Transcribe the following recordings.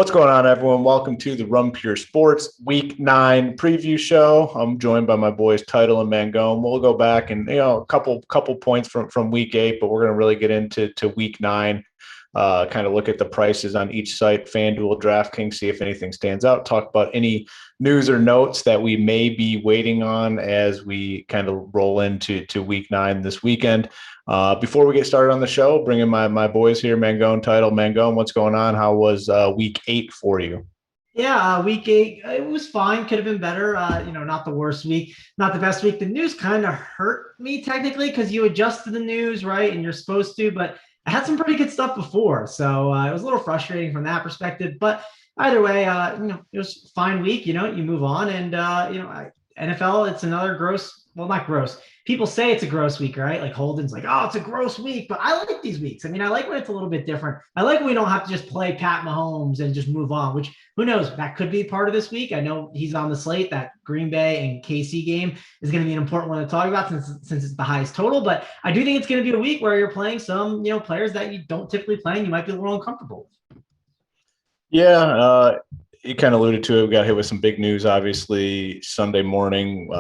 What's going on, everyone? Welcome to the Rum Pure Sports Week 9 preview show. I'm joined by my boys Title and Mangone. We'll go back and a couple points from Week 8, but we're going to really get into Week 9. Kind of look at the prices on each site, FanDuel, DraftKings, see if anything stands out. Talk about any news or notes that we may be waiting on as we kind of roll into Week 9 this weekend. Before we get started on the show, bring in my boys here, Mangone, Title. Mangone, what's going on? How was Week 8 for you? Yeah, Week 8, it was fine. Could have been better. Not the worst week, not the best week. The news kind of hurt me technically because you adjust to the news, right? And you're supposed to, but I had some pretty good stuff before. So it was a little frustrating from that perspective. But either way, it was a fine week. You move on. And, NFL, it's another gross, well, not gross. People say it's a gross week, right? Like Holden's like, oh, it's a gross week, but I like these weeks. I mean, I like when it's a little bit different. I like when we don't have to just play Pat Mahomes and just move on, which who knows? That could be part of this week. I know he's on the slate. That Green Bay and KC game is going to be an important one to talk about since it's the highest total. But I do think it's going to be a week where you're playing some, players that you don't typically play and you might be a little uncomfortable. Yeah, you kind of alluded to it. We got hit with some big news, obviously, Sunday morning.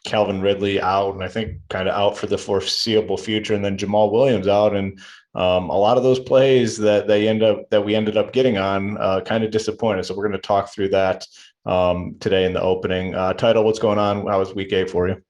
Calvin Ridley out, and I think kind of out for the foreseeable future, and then Jamal Williams out, and a lot of those plays that we ended up getting on kind of disappointed. So we're going to talk through that today in the opening. Title, what's going on? How was Week 8 for you?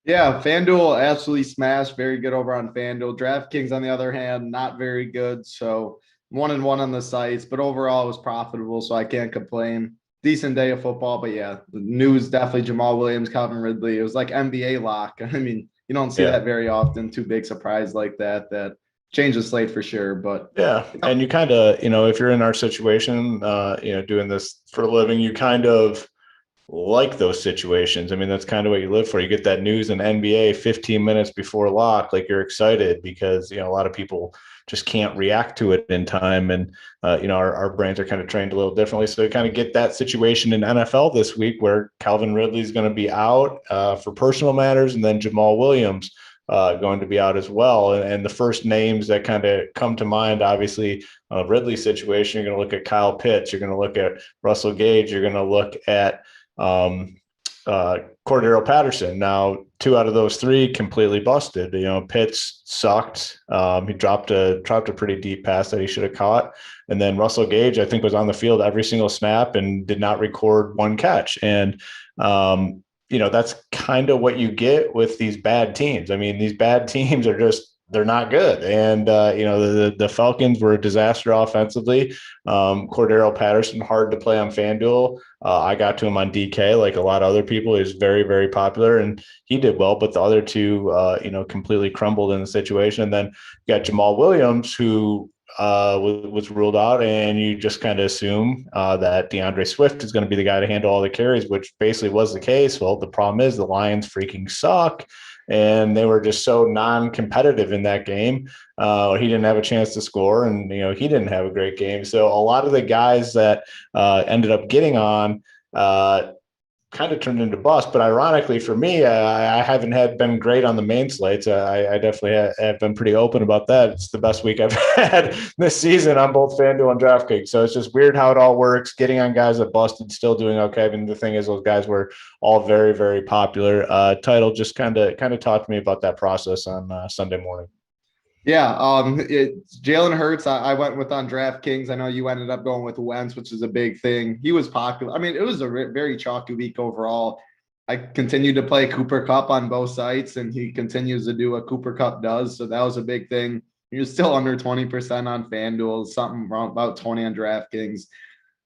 Yeah, FanDuel absolutely smashed. Very good over on FanDuel. DraftKings, on the other hand, not very good. So 1-1 on the sites, but overall it was profitable, so I can't complain. Decent day of football, but yeah, the news definitely Jamal Williams, Calvin Ridley. It was like NBA lock. I mean, you don't see that very often. Two big surprise like that changed the slate for sure. But yeah, and you kind of, if you're in our situation, doing this for a living, you kind of like those situations. I mean, that's kind of what you live for. You get that news in NBA 15 minutes before lock, like you're excited because, a lot of people just can't react to it in time. And, our brains are kind of trained a little differently. So you kind of get that situation in NFL this week where Calvin Ridley is going to be out for personal matters. And then Jamal Williams going to be out as well. And the first names that kind of come to mind, obviously, Ridley's situation, you're going to look at Kyle Pitts, you're going to look at Russell Gage, you're going to look at Cordero Patterson. Now, 2 out of those 3 completely busted. Pitts sucked. He dropped a pretty deep pass that he should have caught. And then Russell Gage, I think, was on the field every single snap and did not record one catch. And, that's kind of what you get with these bad teams. I mean, these bad teams are just, they're not good. And, the Falcons were a disaster offensively. Cordero Patterson, hard to play on FanDuel. I got to him on DK, like a lot of other people. He's very, very popular, and he did well. But the other 2, completely crumbled in the situation. And then you got Jamal Williams, who was ruled out, and you just kind of assume that DeAndre Swift is going to be the guy to handle all the carries, which basically was the case. Well, the problem is the Lions freaking suck. And they were just so non-competitive in that game. He didn't have a chance to score, and he didn't have a great game. So a lot of the guys that ended up getting on kind of turned into bust. But ironically for me, I haven't been great on the main slates. I definitely have been pretty open about that. It's the best week I've had this season on both FanDuel and DraftKings. So it's just weird how it all works. Getting on guys that busted, still doing okay. I mean, the thing is, those guys were all very, very popular. Title, just kind of talk to me about that process on Sunday morning. Yeah, Jalen Hurts, I went with on DraftKings. I know you ended up going with Wentz, which is a big thing. He was popular. I mean, it was a very chalky week overall. I continued to play Cooper Kupp on both sites, and he continues to do what Cooper Kupp does. So that was a big thing. He was still under 20% on FanDuel, something around about 20 on DraftKings.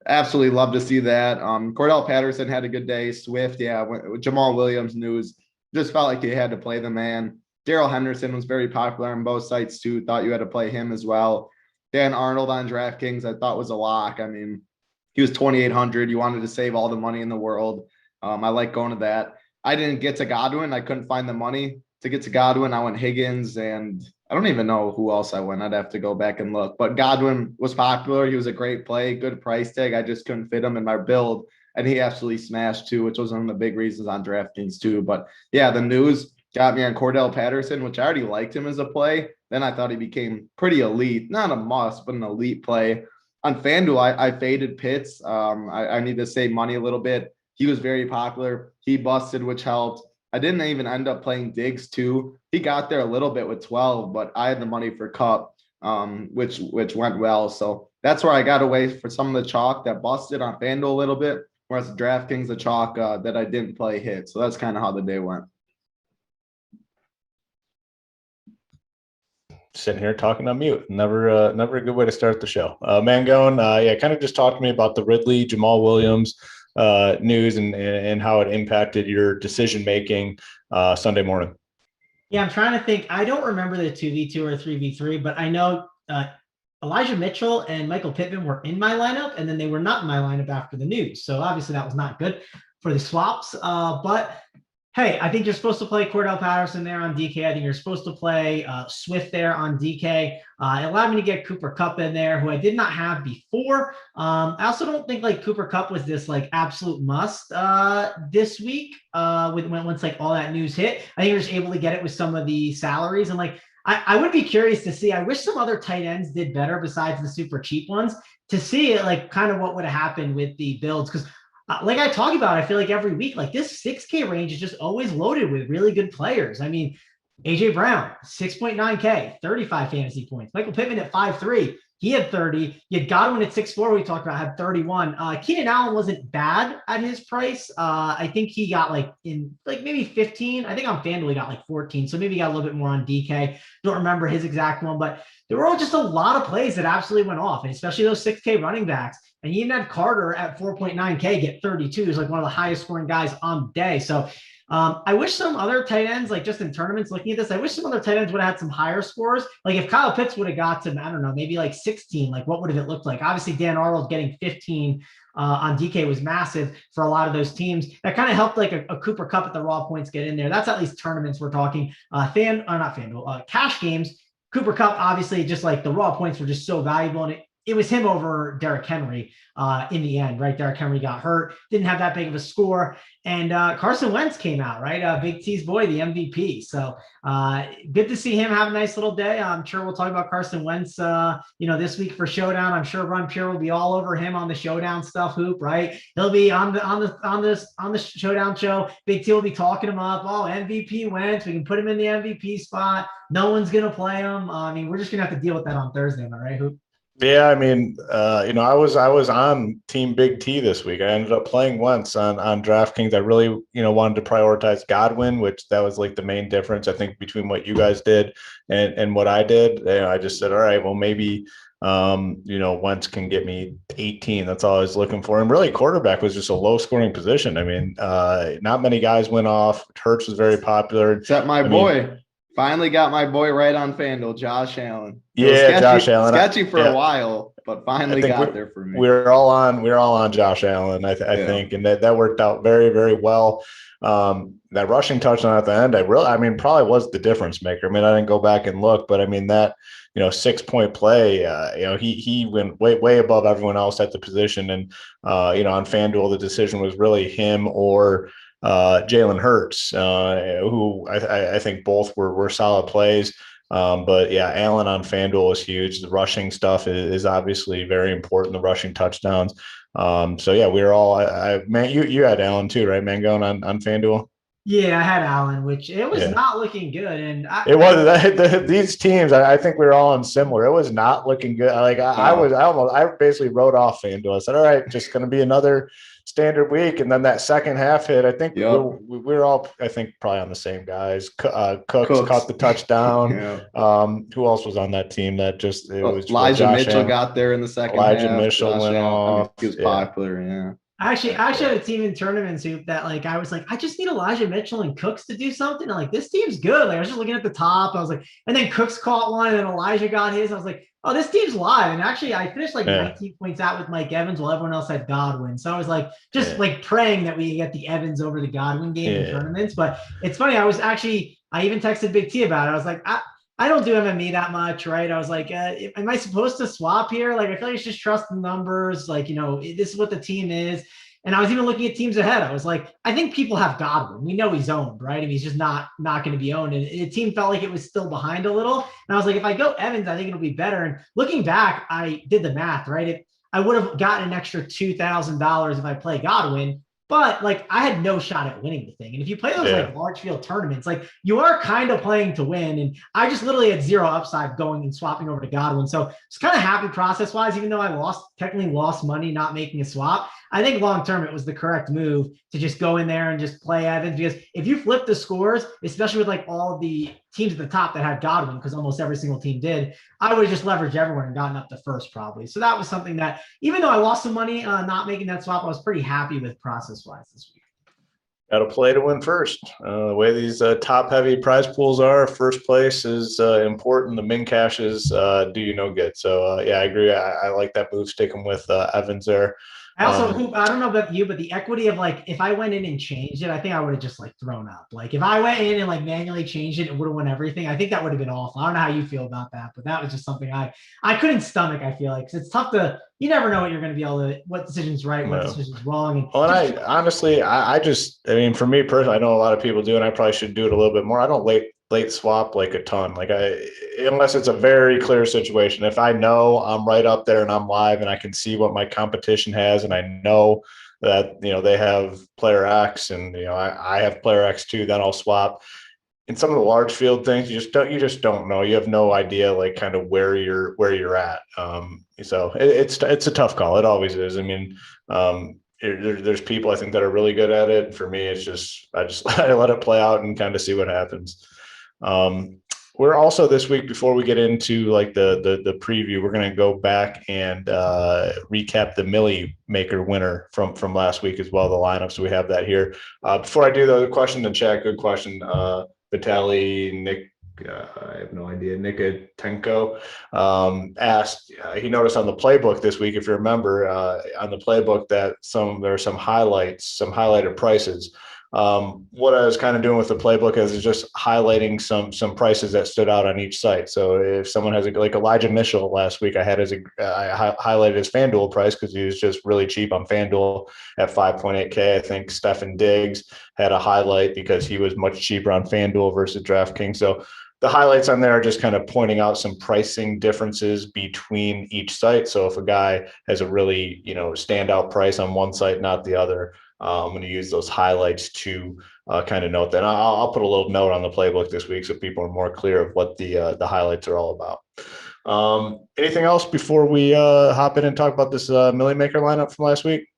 Absolutely love to see that. Cordell Patterson had a good day. Swift, yeah, Jamal Williams news. Just felt like you had to play the man. Daryl Henderson was very popular on both sites too. Thought you had to play him as well. Dan Arnold on DraftKings, I thought was a lock. I mean, he was 2,800. You wanted to save all the money in the world. I like going to that. I didn't get to Godwin. I couldn't find the money to get to Godwin. I went Higgins, and I don't even know who else I went. I'd have to go back and look. But Godwin was popular. He was a great play, good price tag. I just couldn't fit him in my build, and he absolutely smashed too, which was one of the big reasons on DraftKings too. But yeah, the news got me on Cordell Patterson, which I already liked him as a play. Then I thought he became pretty elite, not a must, but an elite play. on FanDuel, I faded Pitts. I need to save money a little bit. He was very popular. He busted, which helped. I didn't even end up playing Diggs too. He got there a little bit with 12, but I had the money for Cup, which went well. So that's where I got away for some of the chalk that busted on FanDuel a little bit, whereas DraftKings, the chalk that I didn't play hit. So that's kind of how the day went. Sitting here talking on mute. Never a good way to start the show. Mangone, yeah, kind of just talk to me about the Ridley, Jamal Williams news and how it impacted your decision making Sunday morning. Yeah, I'm trying to think. I don't remember the 2v2 or 3v3, but I know Elijah Mitchell and Michael Pittman were in my lineup, and then they were not in my lineup after the news. So obviously that was not good for the swaps. But hey, I think you're supposed to play Cordell Patterson there on DK. I think you're supposed to play Swift there on DK. It allowed me to get Cooper Kupp in there, who I did not have before. I also don't think like Cooper Kupp was this like absolute must this week once like all that news hit. I think you're just able to get it with some of the salaries. And like, I would be curious to see, I wish some other tight ends did better besides the super cheap ones to see like kind of what would have happened with the builds. Because like I talk about, I feel like every week, like this 6K range is just always loaded with really good players. I mean, AJ Brown, 6.9K, 35 fantasy points. Michael Pittman at 5.3, he had 30. You had Godwin at 6.4, we talked about, had 31. Keenan Allen wasn't bad at his price. I think he got like in like maybe 15. I think on FanDuel he got like 14. So maybe he got a little bit more on DK. Don't remember his exact one, but there were all just a lot of plays that absolutely went off, and especially those 6K running backs. And you even had Carter at 4.9K get 32. He's like one of the highest scoring guys on the day. So I wish some other tight ends, like just in tournaments looking at this, I wish some other tight ends would have had some higher scores. Like if Kyle Pitts would have got to, I don't know, maybe like 16, like what would have it looked like? Obviously, Dan Arnold getting 15 on DK was massive for a lot of those teams. That kind of helped like a Cooper Kupp at the raw points get in there. That's at least tournaments we're talking. Not FanDuel, cash games. Cooper Kupp, obviously, just like the raw points were just so valuable. And it was him over Derrick Henry in the end, right? Derrick Henry got hurt, didn't have that big of a score. And Carson Wentz came out, right? Big T's boy, the MVP. So good to see him have a nice little day. I'm sure we'll talk about Carson Wentz, this week for Showdown. I'm sure Run Pure will be all over him on the Showdown stuff hoop, right? He'll be on the Showdown show. Big T will be talking him up. Oh, MVP Wentz. We can put him in the MVP spot. No one's gonna play him. I mean, we're just gonna have to deal with that on Thursday, am I right, Hoop? Yeah, I mean, I was on Team Big T this week. I ended up playing Wentz on DraftKings. I really, wanted to prioritize Godwin, which that was like the main difference, I think, between what you guys did and what I did. I just said, all right, well, maybe, Wentz can get me 18. That's all I was looking for. And really, quarterback was just a low scoring position. I mean, not many guys went off. Hurts was very popular. Except my boy. Finally got my boy right on FanDuel, Josh Allen. Yeah, Josh Allen. Sketchy for a while, but finally got there for me. We're all on Josh Allen, I think, and that worked out very, very well. That rushing touchdown at the end, probably was the difference maker. I mean, I didn't go back and look, but I mean that 6-point play, he went way above everyone else at the position, and on FanDuel the decision was really him or Jalen Hurts, who I think both were solid plays. But yeah, Allen on FanDuel is huge. The rushing stuff is obviously very important, the rushing touchdowns. So yeah, we were all, you had Allen too, right, Mangone on FanDuel? Yeah, I had Allen, which it was not looking good. And these teams, I think we were all on similar. It was not looking good. Like I basically wrote off FanDuel. I said, all right, just going to be another standard week. And then that second half hit, I think we were all, I think, probably on the same guys. Cooks caught the touchdown. Who else was on that team that just, it was Elijah Mitchell got there in the second half. Elijah Mitchell went off. He was popular, I actually had a team in tournaments that like I was like, I just need Elijah Mitchell and Cooks to do something. And like, this team's good. Like I was just looking at the top. I was like, and then Cooks caught one, and then Elijah got his. I was like, oh, this team's live. And actually, I finished like 19 points out with Mike Evans while everyone else had Godwin. So I was like, just like praying that we get the Evans over the Godwin game in tournaments. But it's funny. I even texted Big T about it. I was like, I don't do MME that much, right? I was like, am I supposed to swap here? Like, I feel like it's just trust the numbers. Like, this is what the team is. And I was even looking at teams ahead. I was like, I think people have Godwin. We know he's owned, right? I mean, he's just not going to be owned. And the team felt like it was still behind a little. And I was like, if I go Evans, I think it'll be better. And looking back, I did the math, right? I would have gotten an extra $2,000 if I play Godwin. But like I had no shot at winning the thing. And if you play those like large field tournaments, like you are kind of playing to win. And I just literally had zero upside going and swapping over to Godwin. So it's kind of happy process wise, even though I technically lost money not making a swap. I think long term it was the correct move to just go in there and just play Evans, because if you flip the scores, especially with like all the teams at the top that had Godwin, because almost every single team did, I would have just leveraged everyone and gotten up to first probably. So that was something that, even though I lost some money not making that swap, I was pretty happy with process wise this week. Got to play to win first. The way these top heavy prize pools are, first place is important. The min cashes do you no good. So yeah, I agree. I like that move, sticking with Evans there. I also, I don't know about you, but the equity of like, if I went in and changed it, I think I would have just like thrown up. Like if I went in and like manually changed it, it would have won everything. I think that would have been awful. I don't know how you feel about that, but that was just something I couldn't stomach. I feel like, because it's tough to, you never know what you're going to be able to, what decision's right, what decision's wrong. And well, and I honestly, I mean, for me personally, I know a lot of people do, and I probably should do it a little bit more. I don't late swap like a ton. Like unless it's a very clear situation. If I know I'm right up there and I'm live and I can see what my competition has, and I know that, they have player X and, I have player X too, then I'll swap. In some of the large field things, you just don't know. You have no idea, like kind of where you're at. So it's a tough call. It always is. I mean, there's people I think that are really good at it. For me, it's just I let it play out and kind of see what happens. We're also this week, before we get into like the preview, we're going to go back and recap the Millimaker winner from last week as well, the lineup. So we have that here. Before I do the question in chat, good question. Vitaly Nick, I have no idea. Nikatenko asked. He noticed on the playbook this week, if you remember, on the playbook that there are some highlights, some highlighted prices. What I was kind of doing with the playbook is just highlighting some prices that stood out on each site. So if someone has like Elijah Mitchell last week, I highlighted his FanDuel price because he was just really cheap on FanDuel at 5.8K. I think Stefan Diggs had a highlight because he was much cheaper on FanDuel versus DraftKings. So the highlights on there are just kind of pointing out some pricing differences between each site. So if a guy has a really, standout price on one site, not the other, I'm going to use those highlights to kind of note that. I'll put a little note on the playbook this week so people are more clear of what the highlights are all about. Anything else before we hop in and talk about this Millimaker lineup from last week?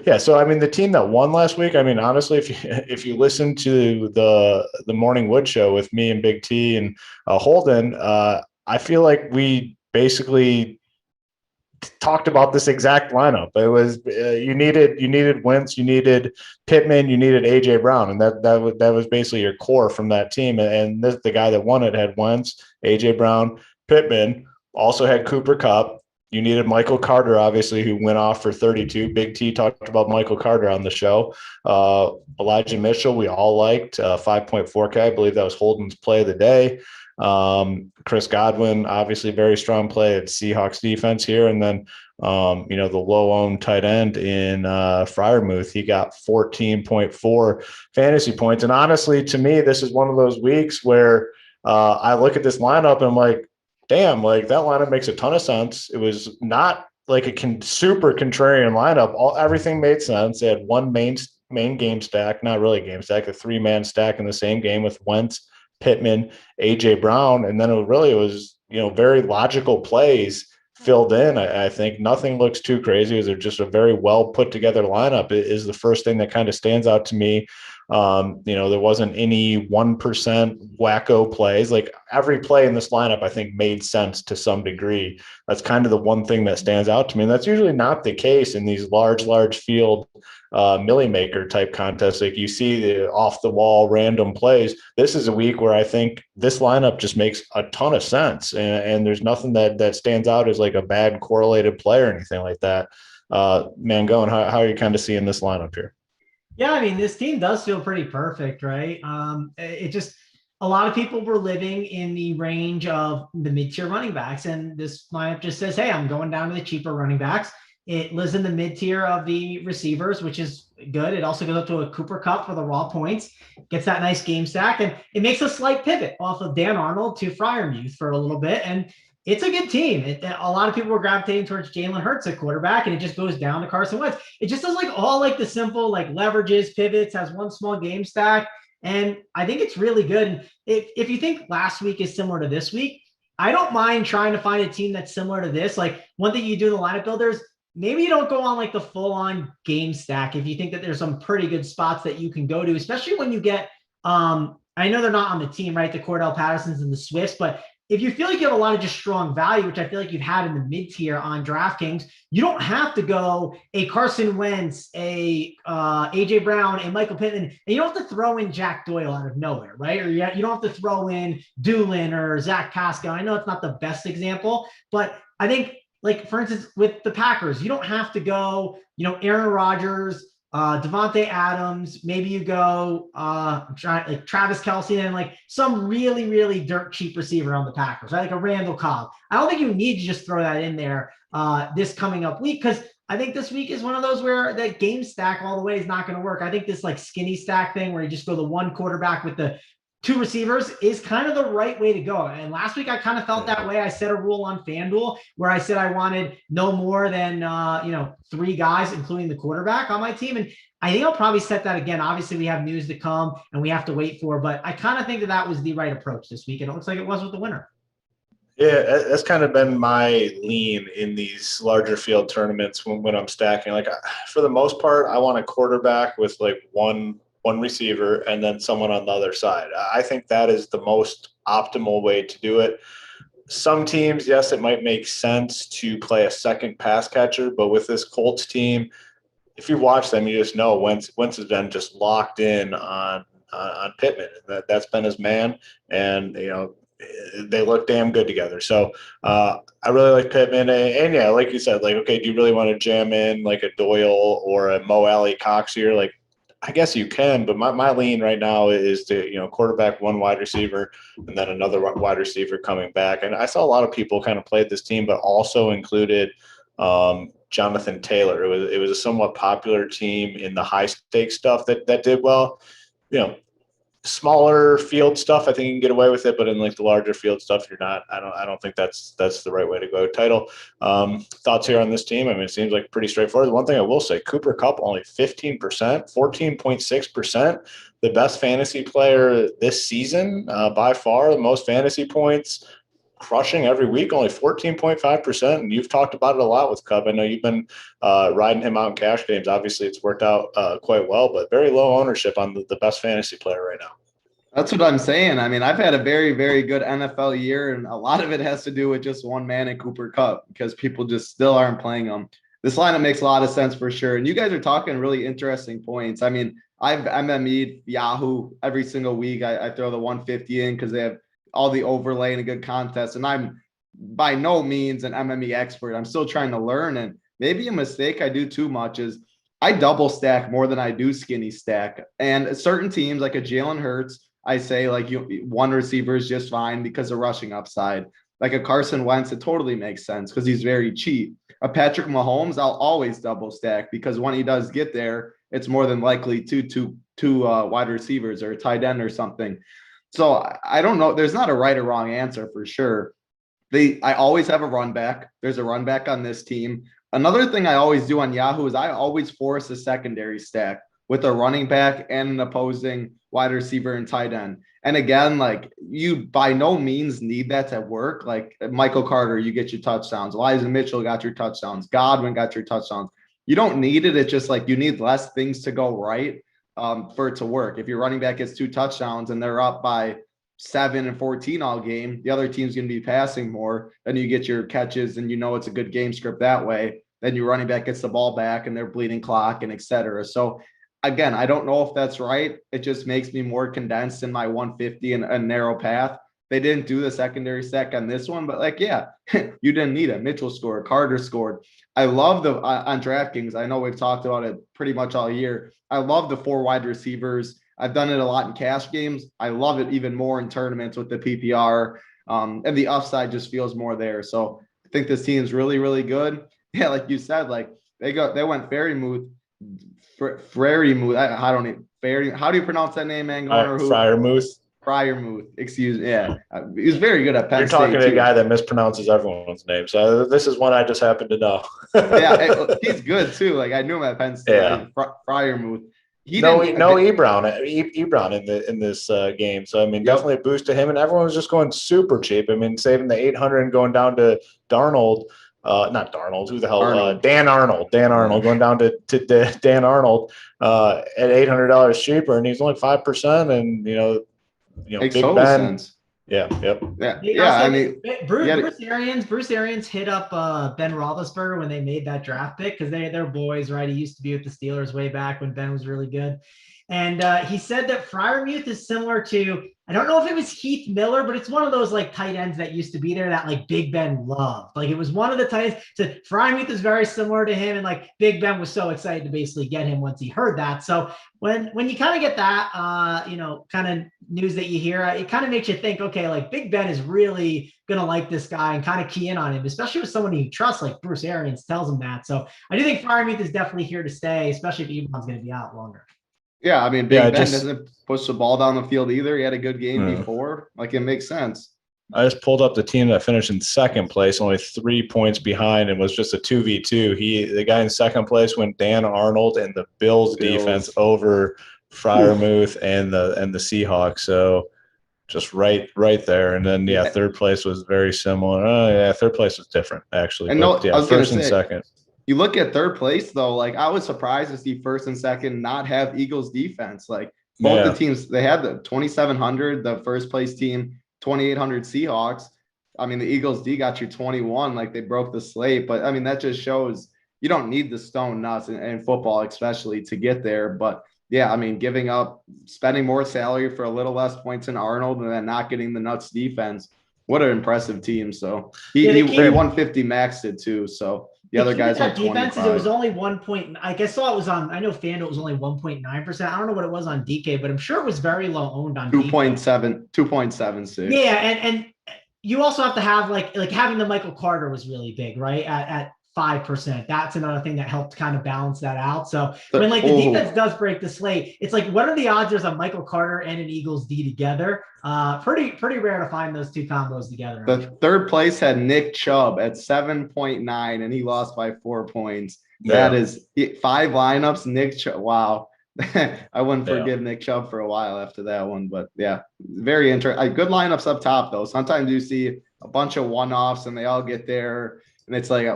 Yeah, so I mean, the team that won last week, I mean, honestly, if you listen to the Morning Wood show with me and Big T and Holden, I feel like we basically talked about this exact lineup. It was you needed Wentz, you needed Pittman, you needed AJ Brown, and that was basically your core from that team. And the guy that won it had Wentz, AJ Brown, Pittman, also had Cooper Kupp. You needed Michael Carter, obviously, who went off for 32. Big T talked about Michael Carter on the show. Elijah Mitchell, we all liked 5.4K. I believe that was Holden's play of the day. Chris Godwin, obviously very strong play at Seahawks defense here. And then, the low-owned tight end in Freiermuth, he got 14.4 fantasy points. And honestly, to me, this is one of those weeks where I look at this lineup and I'm like, damn, like that lineup makes a ton of sense. It was not like a super contrarian lineup. Everything made sense. They had one main game stack, not really a game stack, a 3-man stack in the same game with Wentz, Pittman, AJ Brown, and then it was very logical plays filled in. I think nothing looks too crazy. They're just a very well put together lineup. It is the first thing that kind of stands out to me. There wasn't any 1% wacko plays. Like every play in this lineup, I think made sense to some degree. That's kind of the one thing that stands out to me. And that's usually not the case in these large field Millimaker type contests. Like you see the off the wall random plays. This is a week where I think this lineup just makes a ton of sense. And there's nothing that stands out as like a bad correlated play or anything like that. Mangone, how are you kind of seeing this lineup here? Yeah, I mean, this team does feel pretty perfect, right? It just, a lot of people were living in the range of the mid-tier running backs, and this lineup just says, hey, I'm going down to the cheaper running backs. It lives in the mid-tier of the receivers, which is good. It also goes up to a Cooper Kupp for the raw points, gets that nice game stack, and it makes a slight pivot off of Dan Arnold to Freiermuth for a little bit. And it's a good team. A lot of people were gravitating towards Jalen Hurts at quarterback, and it just goes down to Carson Wentz. It just does like all like the simple like leverages, pivots, has one small game stack. And I think it's really good. And if you think last week is similar to this week, I don't mind trying to find a team that's similar to this. Like one thing you do in the lineup builders, maybe you don't go on like the full on game stack if you think that there's some pretty good spots that you can go to, especially when you get, I know they're not on the team, right? The Cordell Pattersons and the Swifts, but if you feel like you have a lot of just strong value, which I feel like you've had in the mid tier on DraftKings, you don't have to go a Carson Wentz, a AJ Brown, a Michael Pittman, and you don't have to throw in Jack Doyle out of nowhere, right? Or you don't have to throw in Doolin or Zach Pascal. I know it's not the best example, but I think, like for instance, with the Packers, you don't have to go, Aaron Rodgers, Devontae Adams, maybe you go like Travis Kelce and like some really, really dirt cheap receiver on the Packers, right? Like a Randall Cobb. I don't think you need to just throw that in there this coming up week, because I think this week is one of those where that game stack all the way is not going to work. I think this like skinny stack thing where you just go the one quarterback with the two receivers is kind of the right way to go. And last week I kind of felt that way. I set a rule on FanDuel where I said I wanted no more than three guys, including the quarterback on my team. And I think I'll probably set that again. Obviously, we have news to come and we have to wait for, but I kind of think that was the right approach this week. And it looks like it was with the winner. Yeah, that's kind of been my lean in these larger field tournaments when I'm stacking. Like for the most part, I want a quarterback with like one receiver and then someone on the other side. I think that is the most optimal way to do it. Some teams, yes, it might make sense to play a second pass catcher, but with this Colts team, if you watch them, you just know Wentz has been just locked in on Pittman. That's been his man, and they look damn good together. So I really like Pittman, and yeah, like you said, like okay, do you really want to jam in like a Doyle or a Mo Alley Cox here? Like I guess you can, but my lean right now is to, quarterback, one wide receiver, and then another wide receiver coming back. And I saw a lot of people kind of played this team, but also included Jonathan Taylor. It was a somewhat popular team in the high stakes stuff that did well. Smaller field stuff, I think you can get away with it, but in like the larger field stuff, you're not. I don't think that's the right way to go. Title thoughts here on this team. I mean, it seems like pretty straightforward. One thing I will say, Cooper Kupp only 15%, 14.6%, the best fantasy player this season by far, the most fantasy points, crushing every week, only 14.5%. And you've talked about it a lot with Kupp. I know you've been riding him out in cash games. Obviously, it's worked out quite well, but very low ownership on the best fantasy player right now. That's what I'm saying. I mean, I've had a very, very good NFL year, and a lot of it has to do with just one man in Cooper Kupp because people just still aren't playing him. This lineup makes a lot of sense for sure. And you guys are talking really interesting points. I mean, I've MME'd Yahoo every single week. I throw the 150 in because they have all the overlay and a good contest. And I'm by no means an MME expert. I'm still trying to learn. And maybe a mistake I do too much is I double stack more than I do skinny stack. And certain teams like a Jalen Hurts, I say like one receiver is just fine because of rushing upside. Like a Carson Wentz, it totally makes sense because he's very cheap. A Patrick Mahomes, I'll always double stack because when he does get there, it's more than likely two wide receivers or a tight end or something. So I don't know. There's not a right or wrong answer for sure. I always have a run back. There's a run back on this team. Another thing I always do on Yahoo is I always force a secondary stack with a running back and an opposing wide receiver and tight end. And again, like you by no means need that to work. Like Michael Carter, you get your touchdowns. Elijah Mitchell got your touchdowns. Godwin got your touchdowns. You don't need it. It's just like you need less things to go right for it to work. If your running back gets 2 touchdowns and they're up by 7 and 14 all game, the other team's going to be passing more. Then you get your catches and it's a good game script that way. Then your running back gets the ball back and they're bleeding clock and et cetera. So again, I don't know if that's right. It just makes me more condensed in my 150 and a narrow path. They didn't do the secondary stack on this one, but like, yeah, you didn't need it. Mitchell scored, Carter scored. I love the on DraftKings. I know we've talked about it pretty much all year. I love the 4 wide receivers. I've done it a lot in cash games. I love it even more in tournaments with the PPR. And the upside just feels more there. So I think this team is really, really good. Yeah, like you said, like they went Freiermuth. I don't even how do you pronounce that name, Mangone? Freiermuth. Fryermuth, excuse me. Yeah, he was very good at Penn You're State. talking to a guy that mispronounces everyone's name, so this is one I just happen to know. Yeah, he's good too. Like I knew him at Penn State. Yeah. Fryermuth. No Ebron in this game. So I mean, definitely a boost to him. And everyone was just going super cheap. I mean, saving the 800 and going down to Darnold. Not Darnold. Who the hell? Arnold. Dan Arnold. Dan Arnold going down to Dan Arnold at $800 cheaper, and he's only 5%. And Makes Big total Ben. sense. Yeah. Yep. Yeah. I mean, Bruce Arians hit up Ben Roethlisberger when they made that draft pick because they're boys, right? He used to be with the Steelers way back when Ben was really good. And he said that Fryermuth is similar to, I don't know if it was Heath Miller, but it's one of those like tight ends that used to be there that like Big Ben loved. Like it was one of the tight ends. So Fryermuth is very similar to him. And like Big Ben was so excited to basically get him once he heard that. So when you kind of get that, kind of news that you hear, it kind of makes you think, okay, like Big Ben is really going to like this guy and kind of key in on him, especially with someone he trusts, like Bruce Arians tells him that. So I do think Fryermuth is definitely here to stay, especially if Ebron's going to be out longer. Yeah, I mean, Big Ben doesn't push the ball down the field either. He had a good game before. Like, it makes sense. I just pulled up the team that finished in second place, only 3 points behind, and was just a 2v2. The guy in second place went Dan Arnold and the Bills defense over Fryermuth and the Seahawks. So just right there. And then third place was very similar. Third place was different actually. And but, I was first and second. You look at third place though, like I was surprised to see first and second not have Eagles defense. Like both the teams, they had the 2,700, the first place team, 2,800 Seahawks. I mean, the Eagles D got you 21, like they broke the slate. But I mean, that just shows you don't need the stone nuts in football, especially to get there. But yeah, I mean, spending more salary for a little less points in Arnold and then not getting the nuts defense. What an impressive team. So he 150 maxed it too. So the other guys had defenses. It was only 1 point. I saw it was on. I know FanDuel was only 1.9%. I don't know what it was on DK, but I'm sure it was very low owned on 2.76. Yeah, and you also have to have like having the Michael Carter was really big, right? At 5%. That's another thing that helped kind of balance that out. So when like the defense does break the slate, it's like, what are the odds there's a Michael Carter and an Eagles D together? Pretty rare to find those two combos together. The third place had Nick Chubb at 7.9 and he lost by 4 points. Yeah. That is 5 lineups. Nick Chubb. Wow. I wouldn't forgive Nick Chubb for a while after that one, but yeah, very interesting. Good lineups up top though. Sometimes you see a bunch of one-offs and they all get there. And it's like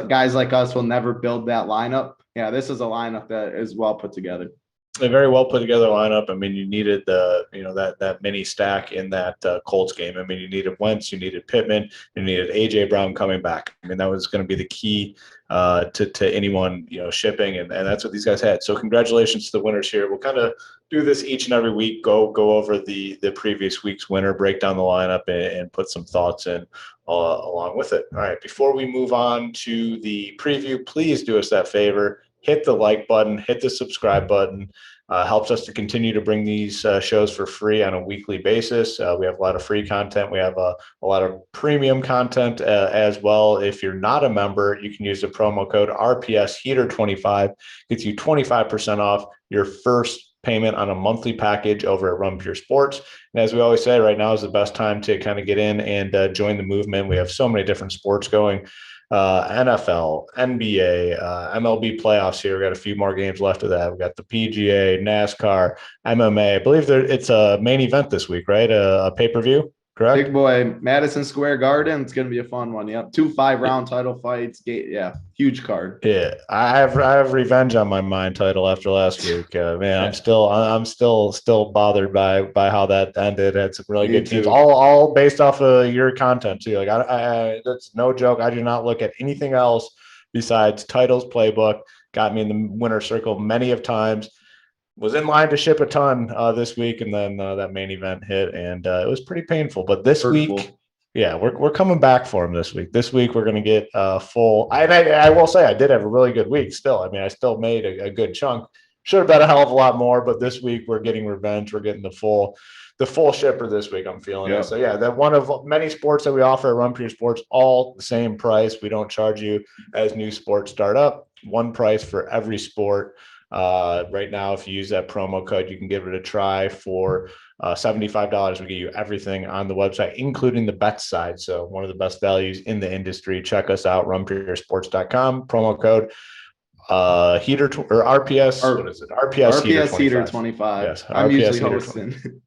guys like us will never build that lineup. Yeah, this is a lineup that is well put together. A very well put together lineup. I mean, you needed that mini stack in that Colts game. I mean, you needed Wentz, you needed Pittman, you needed AJ Brown coming back. I mean, that was going to be the key to anyone shipping, and that's what these guys had. So congratulations to the winners here. We'll kind of do this each and every week. Go over the previous week's winner, break down the lineup, and put some thoughts in along with it. All right, before we move on to the preview, please do us that favor. Hit the like button, hit the subscribe button. Helps us to continue to bring these shows for free on a weekly basis. We have a lot of free content. We have a lot of premium content as well. If you're not a member, you can use the promo code RPSHeater25. Gets you 25% off your first payment on a monthly package over at Run Pure Sports. And as we always say, right now is the best time to kind of get in and join the movement. We have so many different sports going. NFL, NBA, MLB playoffs here. We got a few more games left of that. We got the PGA, NASCAR, MMA. I believe it's a main event this week, right? A pay-per-view, correct? Big boy, Madison Square Garden. It's going to be a fun one. Yep. 2 5-round title fights. Yeah. Huge card. Yeah. I have revenge on my mind title after last week. Man, I'm still bothered by how that ended. Had some really good teams, all based off of your content too. Like I that's no joke. I do not look at anything else besides titles, playbook. Got me in the winner circle many of times. Was in line to ship a ton this week, and then that main event hit, and it was pretty painful. But this week, yeah, we're coming back for him this week. This week we're going to get full. I will say I did have a really good week. Still, I mean, I still made a good chunk. Should have bet a hell of a lot more, but this week we're getting revenge. We're getting the full shipper this week. I'm feeling it. So yeah, that one of many sports that we offer at Run Pure Sports, all the same price. We don't charge you as new sports start up. One price for every sport. Right now, if you use that promo code, you can give it a try for $75 will get you everything on the website, including the bet side. So one of the best values in the industry. Check us out, runpuresports.com, promo code heater or RPS. What is it? RPS Heater 25. Yes, I'm RPS usually Heater hosting.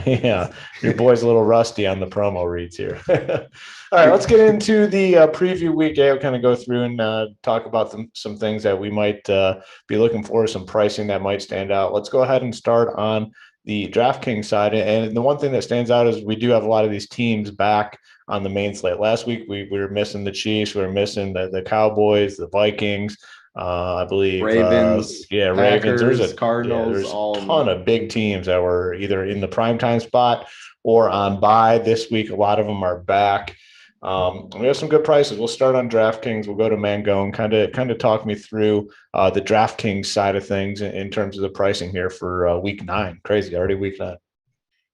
yeah. Your boy's a little rusty on the promo reads here. All right, let's get into the preview week. I'll kind of go through and talk about some things that we might be looking for, some pricing that might stand out. Let's go ahead and start on the DraftKings side. And the one thing that stands out is we do have a lot of these teams back on the main slate. Last week, we were missing the Chiefs. We were missing the Cowboys, the Vikings. I believe Ravens, Ravens. There's Cardinals, there's a ton of big teams that were either in the primetime spot or on bye this week. A lot of them are back. We have some good prices. We'll start on DraftKings. We'll go to Mangone. Kind of talk me through the DraftKings side of things in terms of the pricing here for week 9. Crazy, already week 9.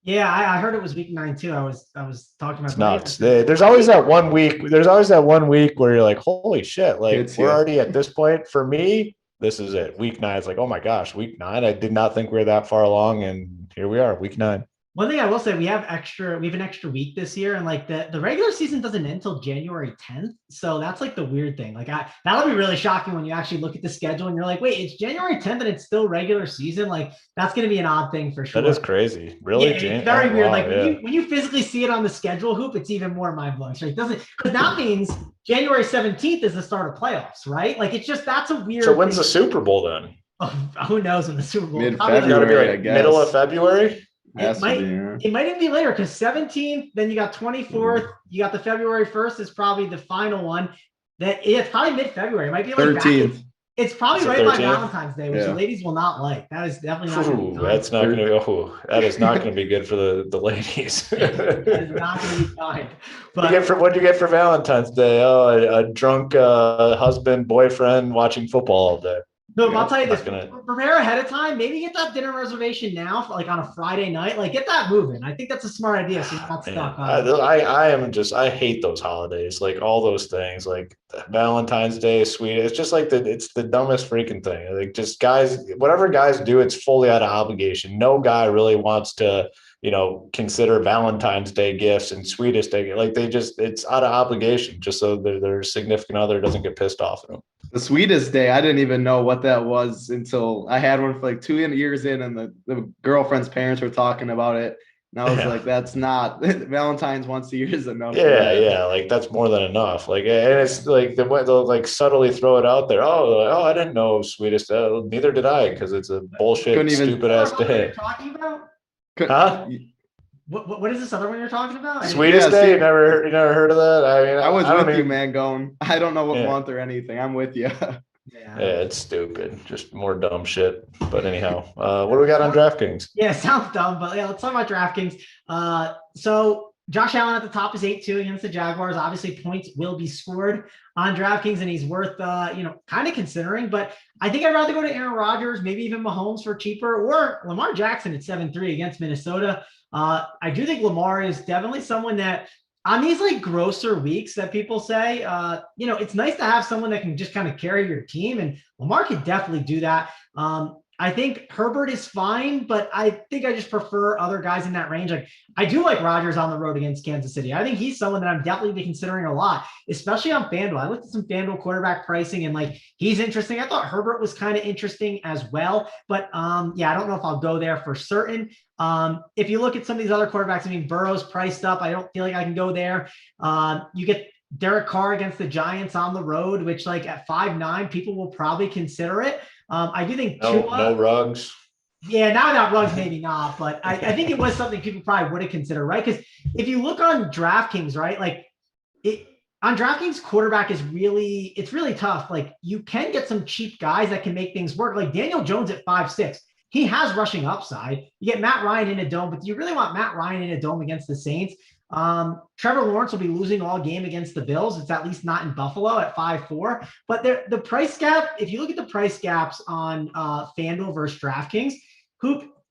Yeah, I heard it was week 9 too. I was talking about it's nuts. There's always that 1 week. There's always that 1 week where you're like, holy shit! Like we're already at this point. For me, this is it. Week 9. It's like, oh my gosh, week 9. I did not think we were that far along, and here we are, week 9. One thing I will say, we have an extra week this year, and like the regular season doesn't end until January 10th. So that's like the weird thing. Like that'll be really shocking when you actually look at the schedule and you're like, wait, it's January 10th and it's still regular season. Like that's going to be an odd thing for sure. That is crazy. Really? Yeah, it's very weird. Like when you physically see it on the schedule hoop, it's even more mind blowing. So it doesn't, because that means January 17th is the start of playoffs, right? Like it's just, that's a weird. So when's the Super Bowl then? Oh, who knows when the Super Bowl? Mid-February, I guess. Middle of February. It might even be later because 17th, then you got 24th, you got the February 1st is probably the final one. It's probably mid-February. It might be like 13th. It's probably right by Valentine's Day, which the ladies will not like. That is definitely not going to be that's not going to go. That is not going to be good for the ladies. That is not going to be kind. But what do you get for Valentine's Day? Oh, a drunk husband, boyfriend watching football all day. No, I'll tell you this, prepare ahead of time. Maybe get that dinner reservation now, for like on a Friday night. Like get that moving. I think that's a smart idea. So you're not stuck on I hate those holidays, like all those things, like Valentine's Day, sweet. It's just like it's the dumbest freaking thing. Like just guys, whatever guys do, it's fully out of obligation. No guy really wants to, consider Valentine's Day gifts and sweetest day. Like it's out of obligation just so their significant other doesn't get pissed off at them. The sweetest day, I didn't even know what that was until I had one for like 2 years in, and the girlfriend's parents were talking about it. And I was like, that's not Valentine's once a year is enough. Yeah. Like that's more than enough. Like, and it's like they'll like subtly throw it out there. Oh, I didn't know sweetest. Neither did I, because it's a bullshit, stupid ass day. Talking about? Huh? What is this other one you're talking about? Sweetest Day? You never heard of that? I mean, I was with you, man. I don't know what month or anything. I'm with you. Yeah, it's stupid. Just more dumb shit. But anyhow, what do we got on DraftKings? Yeah, it sounds dumb, but yeah, let's talk about DraftKings. So Josh Allen at the top is 8-2 against the Jaguars. Obviously, points will be scored on DraftKings, and he's worth kind of considering. But I think I'd rather go to Aaron Rodgers, maybe even Mahomes for cheaper, or Lamar Jackson at 7-3 against Minnesota. I do think Lamar is definitely someone that on these like grosser weeks that people say, it's nice to have someone that can just kind of carry your team, and Lamar could definitely do that. I think Herbert is fine, but I think I just prefer other guys in that range. Like I do like Rodgers on the road against Kansas City. I think he's someone that I'm definitely considering a lot, especially on FanDuel. I looked at some FanDuel quarterback pricing and like he's interesting. I thought Herbert was kind of interesting as well, but I don't know if I'll go there for certain. If you look at some of these other quarterbacks, I mean, Burrow's priced up. I don't feel like I can go there. You get Derek Carr against the Giants on the road, which like at 5'9", people will probably consider it. I do think no Ruggs. Yeah, now that Ruggs maybe not, but I think it was something people probably would have considered, right? Because if you look on DraftKings, right, like on DraftKings, quarterback it's really tough. Like you can get some cheap guys that can make things work. Like Daniel Jones at 5'6". He has rushing upside. You get Matt Ryan in a dome, but do you really want Matt Ryan in a dome against the Saints? Trevor Lawrence will be losing all game against the Bills. It's at least not in Buffalo at 5-4. But the price gap, if you look at the price gaps on FanDuel versus DraftKings,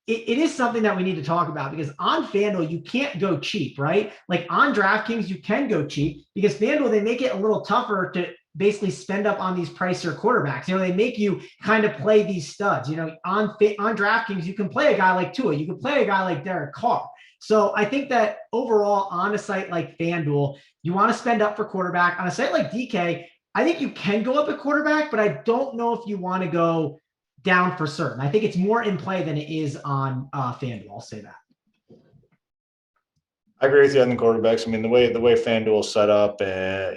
it is something that we need to talk about, because on FanDuel, you can't go cheap, right? Like on DraftKings, you can go cheap because FanDuel, they make it a little tougher basically spend up on these pricier quarterbacks. They make you kind of play these studs. On DraftKings, you can play a guy like Tua, you can play a guy like Derek Carr. So I think that overall, on a site like FanDuel, you want to spend up for quarterback. On a site like DK, I think you can go up at quarterback, but I don't know if you want to go down for certain. I think it's more in play than it is on FanDuel. I'll say that. I agree with you on the quarterbacks. I mean, the way FanDuel's set up,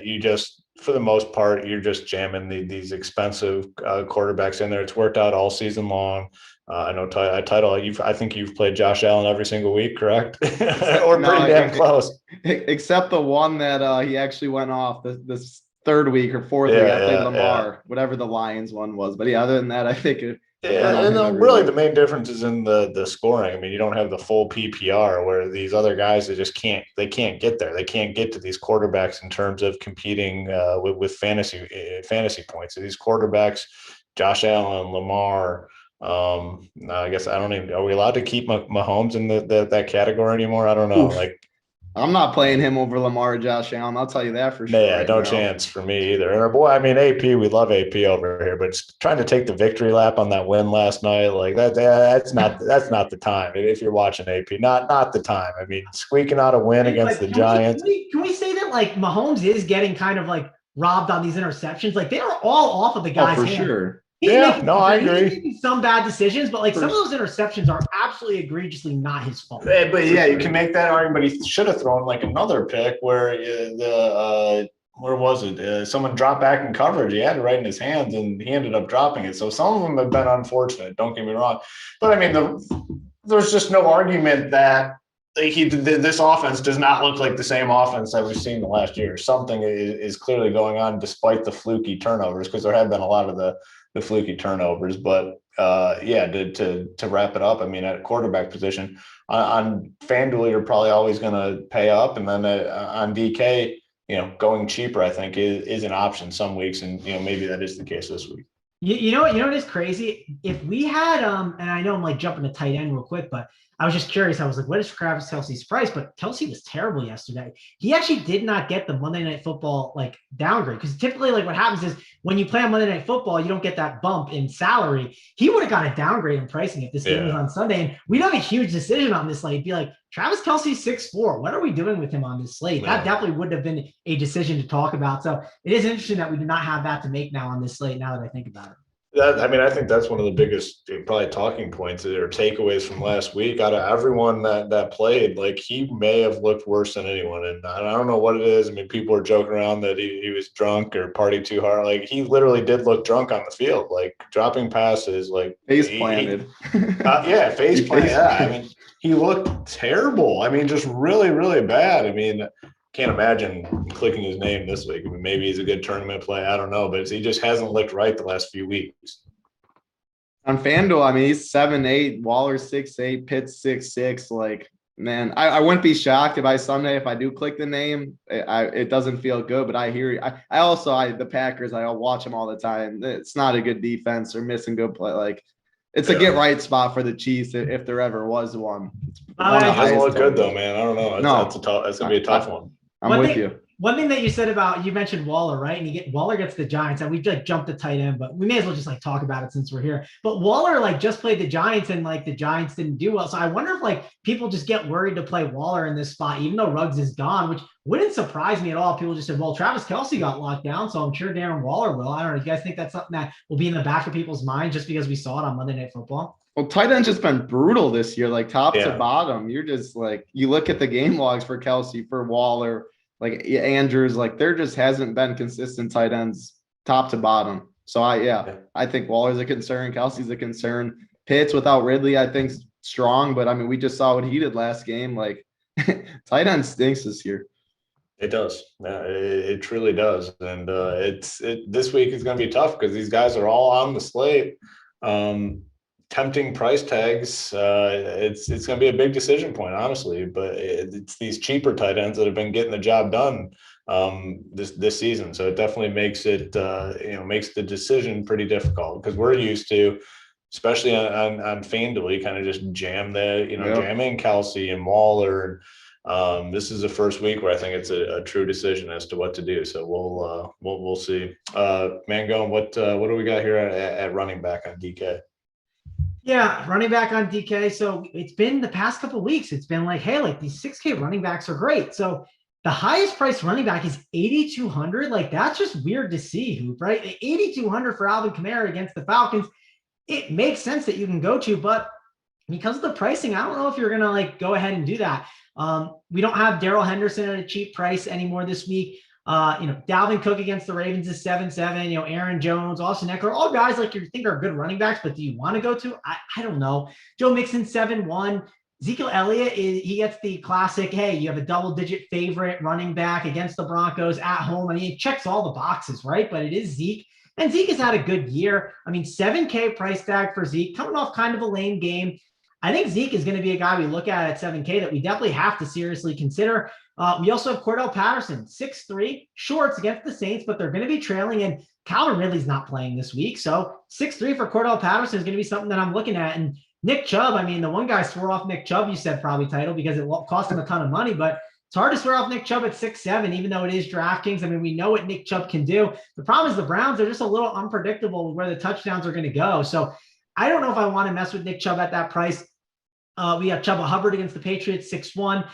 you just, for the most part, you're just jamming these expensive quarterbacks in there. It's worked out all season long. I know I think you've played Josh Allen every single week, correct? Or pretty damn close. Except the one that he actually went off this third week or fourth week. I played Lamar, whatever the Lions one was. But other than that, I think and really the main difference is in the scoring. I mean, you don't have the full PPR where these other guys can't get there. They can't get to these quarterbacks in terms of competing with fantasy points. So these quarterbacks, Josh Allen, Lamar. I guess are we allowed to keep Mahomes in that category anymore? I don't know. Oof. I'm not playing him over Lamar or Josh Allen. I'll tell you that for sure. Yeah, no chance for me either. And our boy, I mean, AP, we love AP over here, but trying to take the victory lap on that win last night, like that's not the time. If you're watching AP, not the time. I mean, squeaking out a win against the Giants. Can we say that like Mahomes is getting kind of like robbed on these interceptions? Like they are all off of the guy's hand. Sure. I agree. He's making some bad decisions, but like some of those interceptions are absolutely egregiously not his fault. But yeah, you can make that argument. But he should have thrown like another pick where where was it? Someone dropped back in coverage. He had it right in his hands, and he ended up dropping it. So some of them have been unfortunate. Don't get me wrong, but I mean, there's just no argument that this offense does not look like the same offense that we've seen the last year. Something is clearly going on, despite the fluky turnovers, because there have been a lot of the fluky turnovers. But to wrap it up, I mean, at quarterback position on FanDuel, you're probably always going to pay up, and then on DK, going cheaper, I think is an option some weeks, and maybe that is the case this week. You know what is crazy? If we had and I know I'm like jumping to tight end real quick, but I was just curious. I was like, what is Travis Kelce's price? But Kelce was terrible yesterday. He actually did not get the Monday Night Football like downgrade, because typically like what happens is when you play on Monday Night Football, you don't get that bump in salary. He would have got a downgrade in pricing if this game was on Sunday. And we done a huge decision on this slate. Be like, Travis Kelce's 6'4". What are we doing with him on this slate? Yeah. That definitely would have been a decision to talk about. So it is interesting that we do not have that to make now on this slate, now that I think about it. I think that's one of the biggest probably talking points or takeaways from last week. Out of everyone that played, like he may have looked worse than anyone, and I don't know what it is. I mean, people are joking around that he was drunk or partied too hard. Like he literally did look drunk on the field, like dropping passes, like face planted. Face planted. Yeah, I mean, he looked terrible. I mean, just really, really bad. I mean, can't imagine clicking his name this week. I mean, maybe he's a good tournament play. I don't know, but he just hasn't looked right the last few weeks. On FanDuel, I mean, he's 7'8", Waller 6'8", Pitt 6'6". Like, man, I wouldn't be shocked if if I do click the name, it doesn't feel good. But I hear you. I also the Packers, I'll watch them all the time. It's not a good defense. They're missing good play. Like, it's a get right spot for the Chiefs if there ever was one. It doesn't look good though, man. I don't know. It's gonna be a tough one. I'm with you. One thing that you said about, you mentioned Waller, right? And Waller gets the Giants, and we like jumped to tight end, but we may as well just like talk about it since we're here. But Waller like just played the Giants, and like the Giants didn't do well. So I wonder if like people just get worried to play Waller in this spot, even though Ruggs is gone, which wouldn't surprise me at all. People just said, well, Travis Kelce got locked down, so I'm sure Darren Waller will. I don't know. You guys think that's something that will be in the back of people's mind just because we saw it on Monday Night Football? Well, tight end's just been brutal this year, like top to bottom. You're just like, you look at the game logs for Kelce, for Waller, like Andrews, like there just hasn't been consistent tight ends top to bottom. So I think Waller's a concern. Kelce's a concern. Pitts without Ridley, I think strong, but I mean, we just saw what he did last game. Like tight end stinks this year. It does. Yeah, it truly does. And this week is going to be tough because these guys are all on the slate. Tempting price tags. It's going to be a big decision point, honestly. But it's these cheaper tight ends that have been getting the job done this season. So it definitely makes it makes the decision pretty difficult, because we're used to, especially on FanDuel, you kind of just jam jamming Kelce and Waller. This is the first week where I think it's a true decision as to what to do. So we'll see. Mangone, what do we got here at running back on DK? Yeah, running back on DK. So it's been the past couple of weeks. It's been like, hey, like these 6K running backs are great. So the highest priced running back is 8,200. Like that's just weird to see, Hoop, right? 8,200 for Alvin Kamara against the Falcons. It makes sense that you can go to, but because of the pricing, I don't know if you're gonna like go ahead and do that. We don't have Darrell Henderson at a cheap price anymore this week. Dalvin Cook against the Ravens is 7-7. Aaron Jones, Austin Eckler, all guys like you think are good running backs, but do you want to go to? I don't know. Joe Mixon 7-1. Ezekiel Elliott he gets the classic. Hey, you have a double-digit favorite running back against the Broncos at home. I mean, it checks all the boxes, right? But it is Zeke. And Zeke has had a good year. I mean, 7K price tag for Zeke, coming off kind of a lame game. I think Zeke is going to be a guy we look at 7K that we definitely have to seriously consider. We also have Cordell Patterson, 6'3", shorts against the Saints, but they're going to be trailing, and Calvin Ridley's not playing this week. So 6'3" for Cordell Patterson is going to be something that I'm looking at. And Nick Chubb, I mean, the one guy swore off Nick Chubb, you said probably title because it cost him a ton of money, but it's hard to swear off Nick Chubb at 6'7", even though it is DraftKings. I mean, we know what Nick Chubb can do. The problem is the Browns are just a little unpredictable where the touchdowns are going to go. So I don't know if I want to mess with Nick Chubb at that price. We have Chuba Hubbard against the Patriots, 6-1.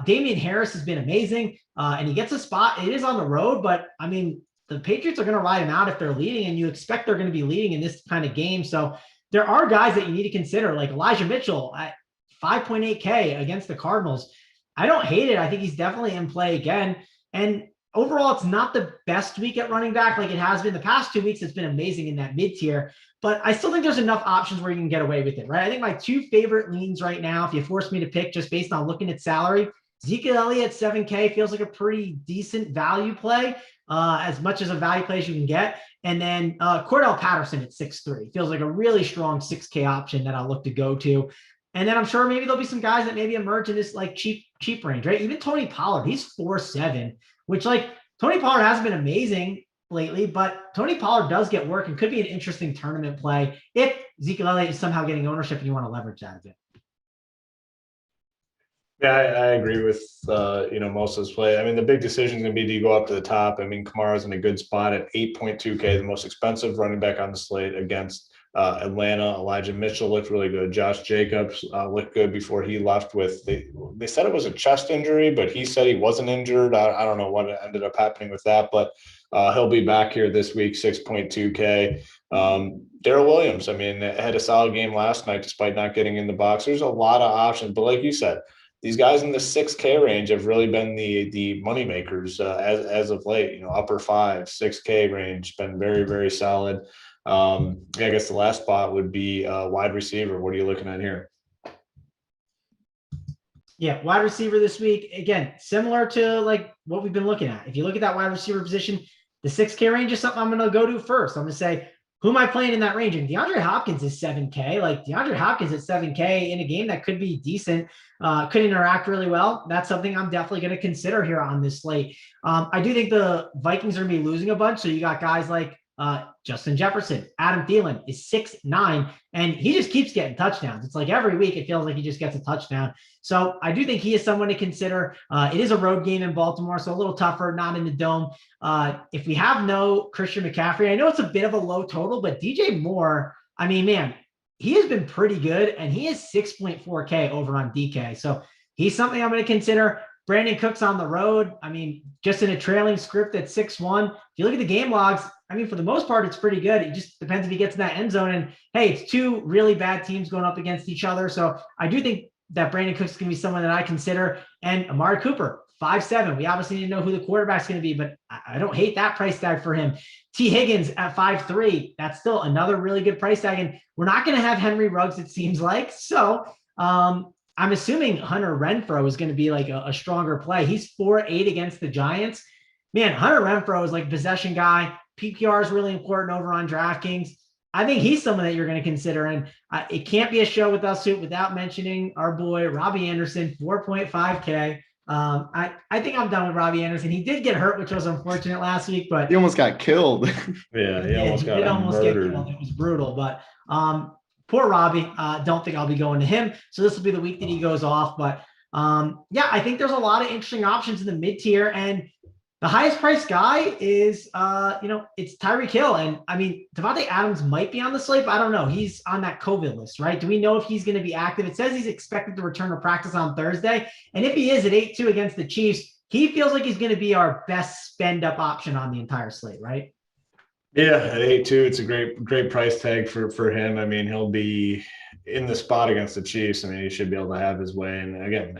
Damian Harris has been amazing, and he gets a spot. It is on the road, but I mean, the Patriots are going to ride him out if they're leading, and you expect they're going to be leading in this kind of game. So there are guys that you need to consider, like Elijah Mitchell at 5.8K against the Cardinals. I don't hate it. I think he's definitely in play again. And overall, it's not the best week at running back like it has been. The past 2 weeks, it's been amazing in that mid-tier. But I still think there's enough options where you can get away with it, right? I think my two favorite leans right now, if you force me to pick just based on looking at salary, Ezekiel Elliott 7K feels like a pretty decent value play, as much as a value play as you can get. And then Cordell Patterson at 6'3" feels like a really strong 6K option that I'll look to go to. And then I'm sure maybe there'll be some guys that maybe emerge in this like cheap range, right? Even Tony Pollard, he's 4.7, which like Tony Pollard hasn't been amazing lately, but Tony Pollard does get work and could be an interesting tournament play if Ezekiel Elliott is somehow getting ownership and you want to leverage that a bit. Yeah, I agree with most of this play. I mean, the big decision is going to be, do you go up to the top? I mean, Kamara's in a good spot at 8.2K, the most expensive running back on the slate against Atlanta. Elijah Mitchell looked really good. Josh Jacobs looked good before he left with they said it was a chest injury, but he said he wasn't injured. I don't know what ended up happening with that, but he'll be back here this week, 6.2K. Darrell Williams, I mean, had a solid game last night despite not getting in the box. There's a lot of options, but like you said, these guys in the 6K range have really been the money makers as of late. Upper 5, 6K range, been very, very solid. I guess the last spot would be wide receiver. What are you looking at here? Yeah, wide receiver this week, again, similar to like what we've been looking at. If you look at that wide receiver position, the 6K range is something I'm going to go to first. I'm going to say, who am I playing in that range? And DeAndre Hopkins is 7K. Like DeAndre Hopkins at 7K in a game that could be decent, could interact really well. That's something I'm definitely going to consider here on this slate. I do think the Vikings are going to be losing a bunch. So you got guys like Justin Jefferson, Adam Thielen is 6'9", and he just keeps getting touchdowns. It's like every week it feels like he just gets a touchdown. So I do think he is someone to consider. It is a road game in Baltimore, so a little tougher, not in the dome. If we have no Christian McCaffrey, I know it's a bit of a low total, but DJ Moore, I mean, man, he has been pretty good, and he is 6.4K over on DK. So he's something I'm going to consider. Brandon Cooks on the road. I mean, just in a trailing script at 6-1. If you look at the game logs, I mean, for the most part, it's pretty good. It just depends if he gets in that end zone. And hey, it's two really bad teams going up against each other. So I do think that Brandon Cooks is going to be someone that I consider. And Amari Cooper, 5'7". We obviously need to know who the quarterback's going to be, but I don't hate that price tag for him. T. Higgins at 5'3". That's still another really good price tag. And we're not going to have Henry Ruggs, it seems like. So I'm assuming Hunter Renfrow is going to be like a stronger play. He's 4.8 against the Giants. Man, Hunter Renfrow is like a possession guy. PPR is really important over on DraftKings. I think he's someone that you're going to consider. And it can't be a show with us without mentioning our boy, Robbie Anderson, 4.5K. I think I'm done with Robbie Anderson. He did get hurt, which was unfortunate last week, but he almost got killed. Yeah, he almost got murdered. It was brutal, but poor Robbie. Don't think I'll be going to him. So this will be the week that he goes off. But Yeah, I think there's a lot of interesting options in the mid tier, and the highest priced guy is, it's Tyreek Hill. And I mean, Devontae Adams might be on the slate, but I don't know. He's on that COVID list, right? Do we know if he's going to be active? It says he's expected to return to practice on Thursday. And if he is at 8-2 against the Chiefs, he feels like he's going to be our best spend up option on the entire slate, right? Yeah, at 8-2, it's a great price tag for him. I mean, he'll be in the spot against the Chiefs. I mean, he should be able to have his way. And again,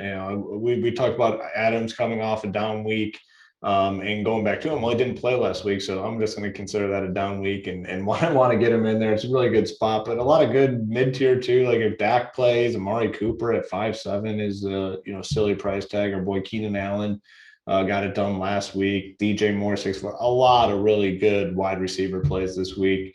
we talked about Adams coming off a down week, and going back to him. Well, he didn't play last week, so I'm just going to consider that a down week and want to get him in there. It's a really good spot, but a lot of good mid tier too. Like if Dak plays, Amari Cooper at 5.7 is a silly price tag. Our boy Keenan Allen. Got it done last week. DJ Moore 6-4. A lot of really good wide receiver plays this week,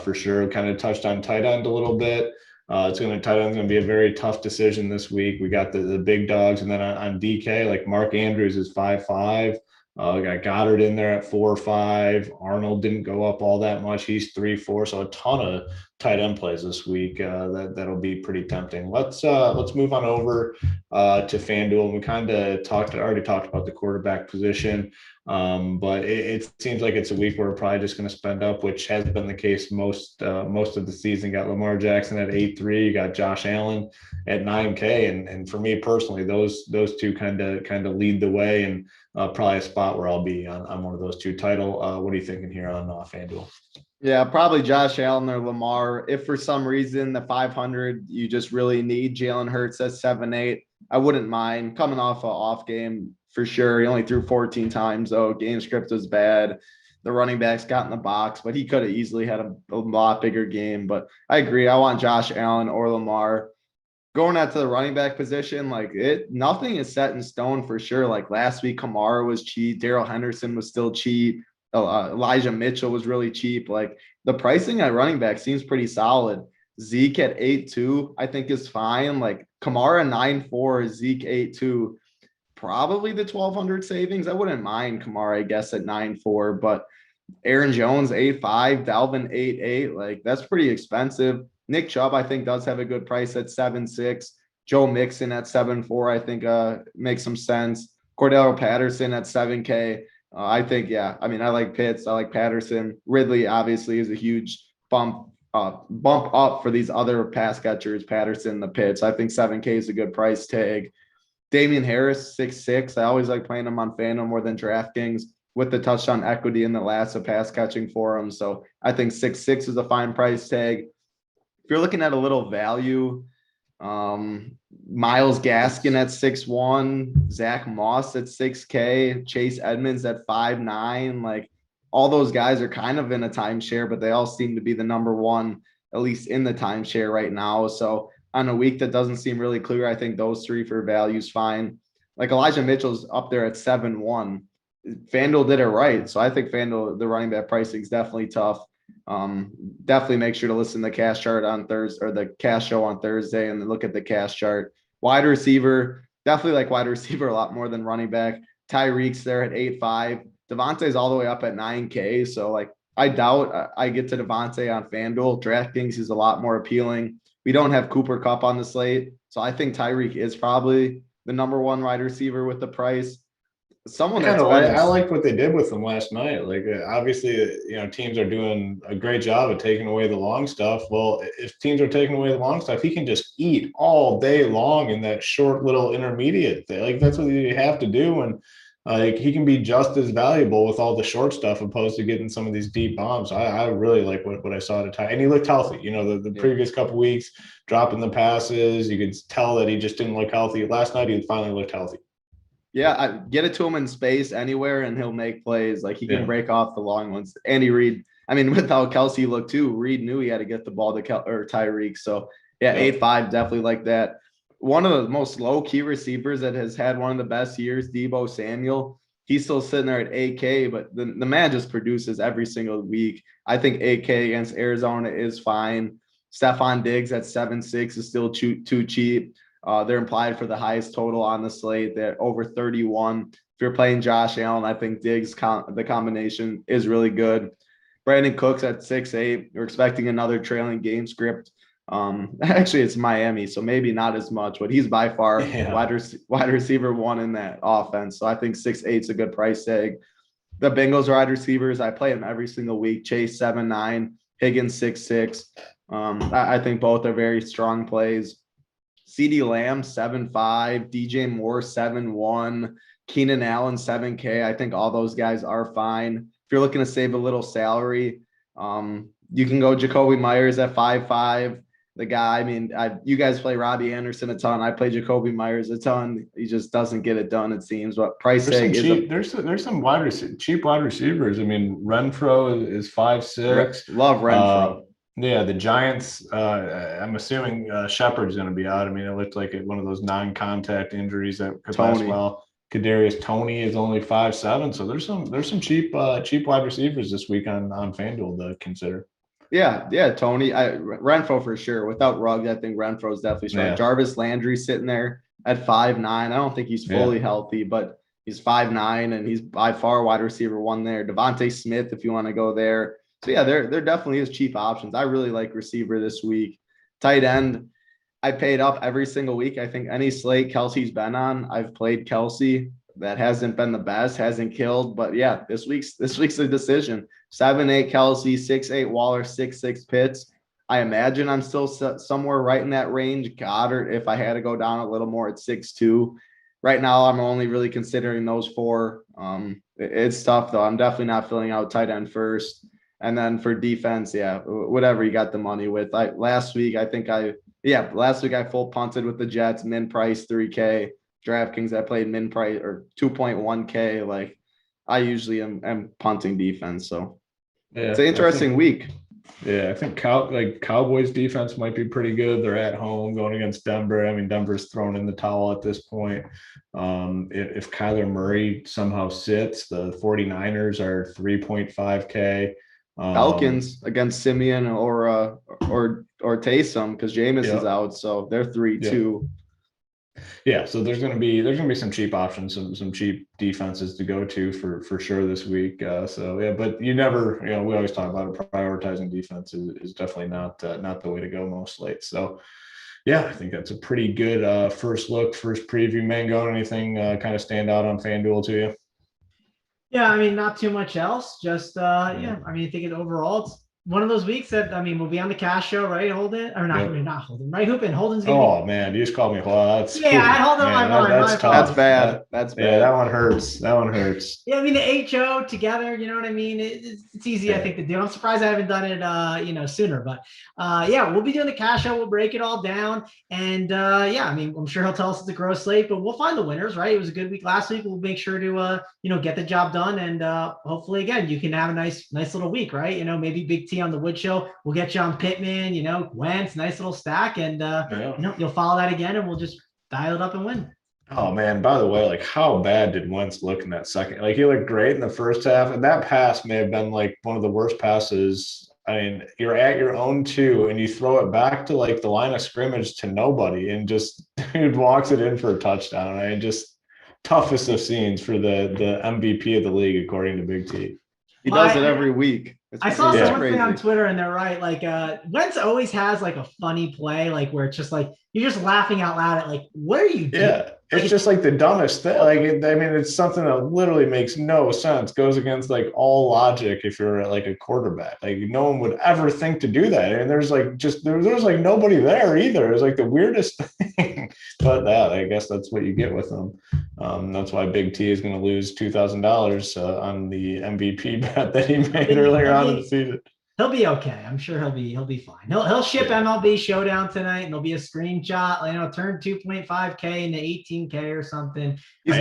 for sure. Kind of touched on tight end a little bit. Tight end's going to be a very tough decision this week. We got the big dogs, and then on DK, like Mark Andrews is 5.5. We got Goddard in there at 4.5. Arnold didn't go up all that much. He's 3.4. So a ton of tight end plays this week. That'll be pretty tempting. Let's move on over to FanDuel. We kind of already talked about the quarterback position, but it seems like it's a week where we're probably just going to spend up, which has been the case most of the season. Got Lamar Jackson at 8.3. You got Josh Allen at 9K, and for me personally, those two kind of lead the way, and probably a spot where I'll be on one of those two title. What are you thinking here on FanDuel? Yeah, probably Josh Allen or Lamar. If for some reason the 500 you just really need Jalen Hurts at 7.8, I wouldn't mind coming off an off game for sure. He only threw 14 times though. Game script was bad. The running backs got in the box, but he could have easily had a lot bigger game. But I agree. I want Josh Allen or Lamar. Going out to the running back position, nothing is set in stone for sure. Like last week, Kamara was cheap. Darrell Henderson was still cheap. Elijah Mitchell was really cheap. Like the pricing at running back seems pretty solid. Zeke at 8.2, I think is fine. Like Kamara 9.4, Zeke 8.2, probably the 1,200 savings. I wouldn't mind Kamara, I guess, at 9.4, but Aaron Jones 8.5, Dalvin 8.8. Like that's pretty expensive. Nick Chubb, I think, does have a good price at 7.6. Joe Mixon at 7.4, I think makes some sense. Cordell Patterson at 7K. I think, yeah. I mean, I like Pitts. I like Patterson. Ridley obviously is a huge bump up for these other pass catchers. Patterson, the Pitts. I think 7K is a good price tag. Damian Harris 6.6. I always like playing him on FanDuel more than DraftKings with the touchdown equity and the last of pass catching for him. So I think 6.6 is a fine price tag. If you're looking at a little value, Myles Gaskin at 6.1, Zach Moss at 6K, Chase Edmonds at 5.9. Like all those guys are kind of in a timeshare, but they all seem to be the number one, at least in the timeshare right now. So on a week that doesn't seem really clear, I think those three for value is fine. Like Elijah Mitchell's up there at 7.1. FanDuel did it right. So I think FanDuel, the running back pricing is definitely tough. Definitely make sure to listen to the cash chart on Thursday or the cash show on Thursday and then look at the cash chart. Wide receiver, definitely like wide receiver a lot more than running back. Tyreek's there at 8.5. Devontae's all the way up at 9K. So like I doubt I get to Devontae on FanDuel. DraftKings is a lot more appealing. We don't have Cooper Kupp on the slate. So I think Tyreek is probably the number one wide receiver with the price. I liked what they did with them last night. Like obviously, teams are doing a great job of taking away the long stuff. Well, if teams are taking away the long stuff, he can just eat all day long in that short little intermediate thing. Like that's what you have to do. And he can be just as valuable with all the short stuff opposed to getting some of these deep bombs. I really like what I saw at the time. And he looked healthy. The previous couple weeks, dropping the passes, you could tell that he just didn't look healthy. Last night, he finally looked healthy. Yeah, I get it to him in space anywhere, and he'll make plays. Like he can break off the long ones. Andy Reid, I mean, with how Kelsey looked too, Reid knew he had to get the ball to Tyreek. So yeah, 8.5, definitely like that. One of the most low-key receivers that has had one of the best years, Deebo Samuel. He's still sitting there at 8K, but the man just produces every single week. I think 8K against Arizona is fine. Stephon Diggs at 7.6 is still too cheap. They're implied for the highest total on the slate. They're over 31. If you're playing Josh Allen, I think Diggs, the combination is really good. Brandon Cooks at 6.8. We're expecting another trailing game script Actually, it's Miami, so maybe not as much, but he's by far Yeah. wide receiver one in that offense. So I think 6'8" is a good price tag. The Bengals wide receivers, I play them every single week. Chase 7'9", Higgins 6'6". I think both are very strong plays. CeeDee Lamb 7'5", DJ Moore 7'1", Keenan Allen 7K. I think all those guys are fine. If you're looking to save a little salary, you can go Jacoby Myers at 5'5". The guy, I mean, you guys play Robbie Anderson a ton. I play Jacoby Myers a ton. He just doesn't get it done, it seems. But price tag is there's some cheap wide receivers. I mean, Renfro is 5'6". love Renfro. Yeah, the Giants. I'm assuming Shepard's going to be out. I mean, it looked like one of those non-contact injuries that could last well. Kadarius Toney is only 5'7", so there's some cheap wide receivers this week on FanDuel to consider. Yeah, Tony. Renfro for sure. Without Ruggs, I think Renfro is definitely strong. Yeah. Jarvis Landry sitting there at 5'9". I don't think he's fully healthy, but he's 5'9", and he's by far wide receiver one there. Devontae Smith, if you want to go there. So yeah, there definitely is cheap options. I really like receiver this week. Tight end, I paid up every single week. I think any slate Kelsey's been on, I've played Kelsey. That hasn't been the best, hasn't killed, but yeah, this week's a decision. 7-8 Kelsey, 6-8 Waller, 6-6 Pitts. I imagine I'm still somewhere right in that range. Goddard, if I had to go down a little more at 6-2. Right now, I'm only really considering those four. It's tough though. I'm definitely not filling out tight end first. And then for defense, yeah, whatever you got the money with. Last week I full punted with the Jets, min price 3K. DraftKings, I played min price or 2.1K. Like I usually am punting defense. So it's an interesting week. Yeah, I think Cowboys defense might be pretty good. They're at home going against Denver. I mean, Denver's thrown in the towel at this point. If Kyler Murray somehow sits, the 49ers are 3.5K. Falcons against Simeon or Taysom because Jameis is out, so they're 3-2. Yeah, so there's gonna be some cheap options, some cheap defenses to go to for sure this week. So yeah, but you never, we always talk about it, prioritizing defense is definitely not the way to go most late. So yeah, I think that's a pretty good first preview. Mangone, anything kind of stand out on FanDuel to you? Yeah, I mean, not too much else. Just I mean, I think overall it's one of those weeks that we'll be on the cash show, right? Holden or not? Not Holden, right? Hoopin. Holden's gonna man, you just called me. Well, that's I hold on my mind. That's bad. That's bad. Yeah, that one hurts. Yeah, I mean the HO together. You know what I mean? It's easy, I think, to do. I'm surprised I haven't done it, sooner. But we'll be doing the cash show. We'll break it all down, and I mean, I'm sure he'll tell us it's a gross slate, but we'll find the winners, right? It was a good week last week. We'll make sure to get the job done, and hopefully again you can have a nice little week, right? Maybe Big T on the Wood Show. We'll get you on Pittman, Wentz, nice little stack, and you'll follow that again, and we'll just dial it up and win. Oh man, by the way, like how bad did Wentz look in that second? Like he looked great in the first half, and that pass may have been like one of the worst passes. I mean, you're at your own 2 and you throw it back to like the line of scrimmage to nobody and just dude walks it in for a touchdown. I mean, just toughest of scenes for the MVP of the league, according to Big T. He does it every week. I saw someone on Twitter and they're right. Like Wentz always has like a funny play, like where it's just like you're just laughing out loud at like, what are you doing? Yeah, it's just like the dumbest thing. Like, I mean, it's something that literally makes no sense. Goes against like all logic if you're like a quarterback. Like no one would ever think to do that. And there's like there's like nobody there either. It was like the weirdest thing. But I guess that's what you get with them. That's why Big T is going to lose $2,000 on the MVP bet that he made earlier on in the season. He'll be okay. I'm sure he'll be fine. He'll ship MLB Showdown tonight, and there'll be a screenshot. Turn 2.5K into 18K or something. The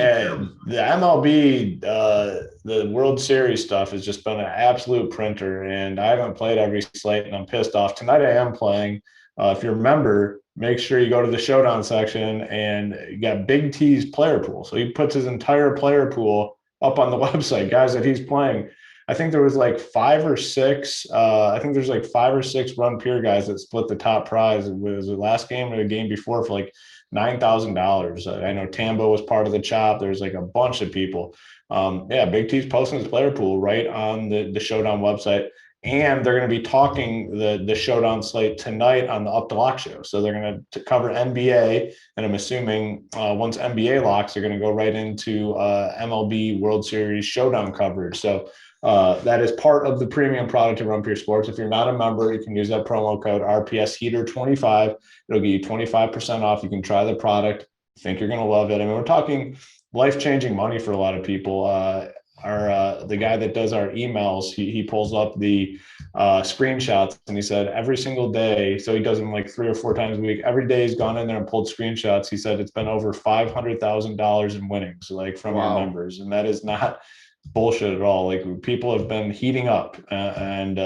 MLB, the World Series stuff has just been an absolute printer, and I haven't played every slate, and I'm pissed off. Tonight I am playing. If you remember, make sure you go to the Showdown section, and you got Big T's player pool. So he puts his entire player pool up on the website, guys that he's playing. I think there was like 5 or 6. I think there's like 5 or 6 Run Pure guys that split the top prize. It was the last game or the game before for like $9,000. I know Tambo was part of the chop. There's like a bunch of people. Big T's posting his player pool right on the Showdown website. And they're going to be talking the Showdown slate tonight on the Up to Lock show. So they're going to cover NBA, and I'm assuming once NBA locks, they're going to go right into MLB World Series Showdown coverage. So that is part of the premium product of Run Pure Sports. If you're not a member, you can use that promo code RPS Heater 25. It'll get you 25% off. You can try the product. I think you're going to love it. I mean, we're talking life-changing money for a lot of people. The guy that does our emails, he pulls up the screenshots, and he said every single day, so he does them like 3 or 4 times a week, every day he's gone in there and pulled screenshots. He said it's been over $500,000 in winnings, like from your members. And that is not bullshit at all. Like, people have been heating up, and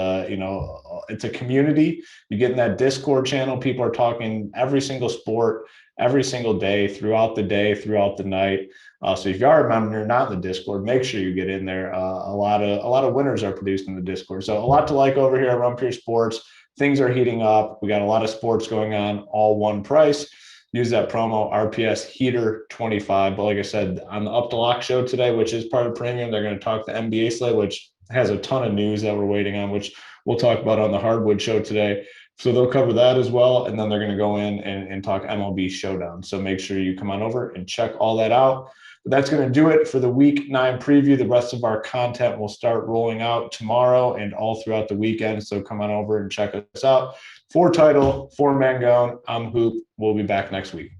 it's a community. You get in that Discord channel, people are talking every single sport, every single day, throughout the night. So if you are a member, you're not in the Discord, make sure you get in there. A lot of winners are produced in the Discord. So a lot to like over here at Run Pure Sports. Things are heating up. We got a lot of sports going on, all one price. Use that promo RPS Heater 25. But like I said, on the Up to Lock show today, which is part of premium, they're going to talk the NBA slate, which has a ton of news that we're waiting on, which we'll talk about on the Hardwood show today. So they'll cover that as well. And then they're going to go in and talk MLB Showdown. So make sure you come on over and check all that out. But that's going to do it for the Week 9 preview. The rest of our content will start rolling out tomorrow and all throughout the weekend. So come on over and check us out. For Title, for Mangone, I'm Hoop. We'll be back next week.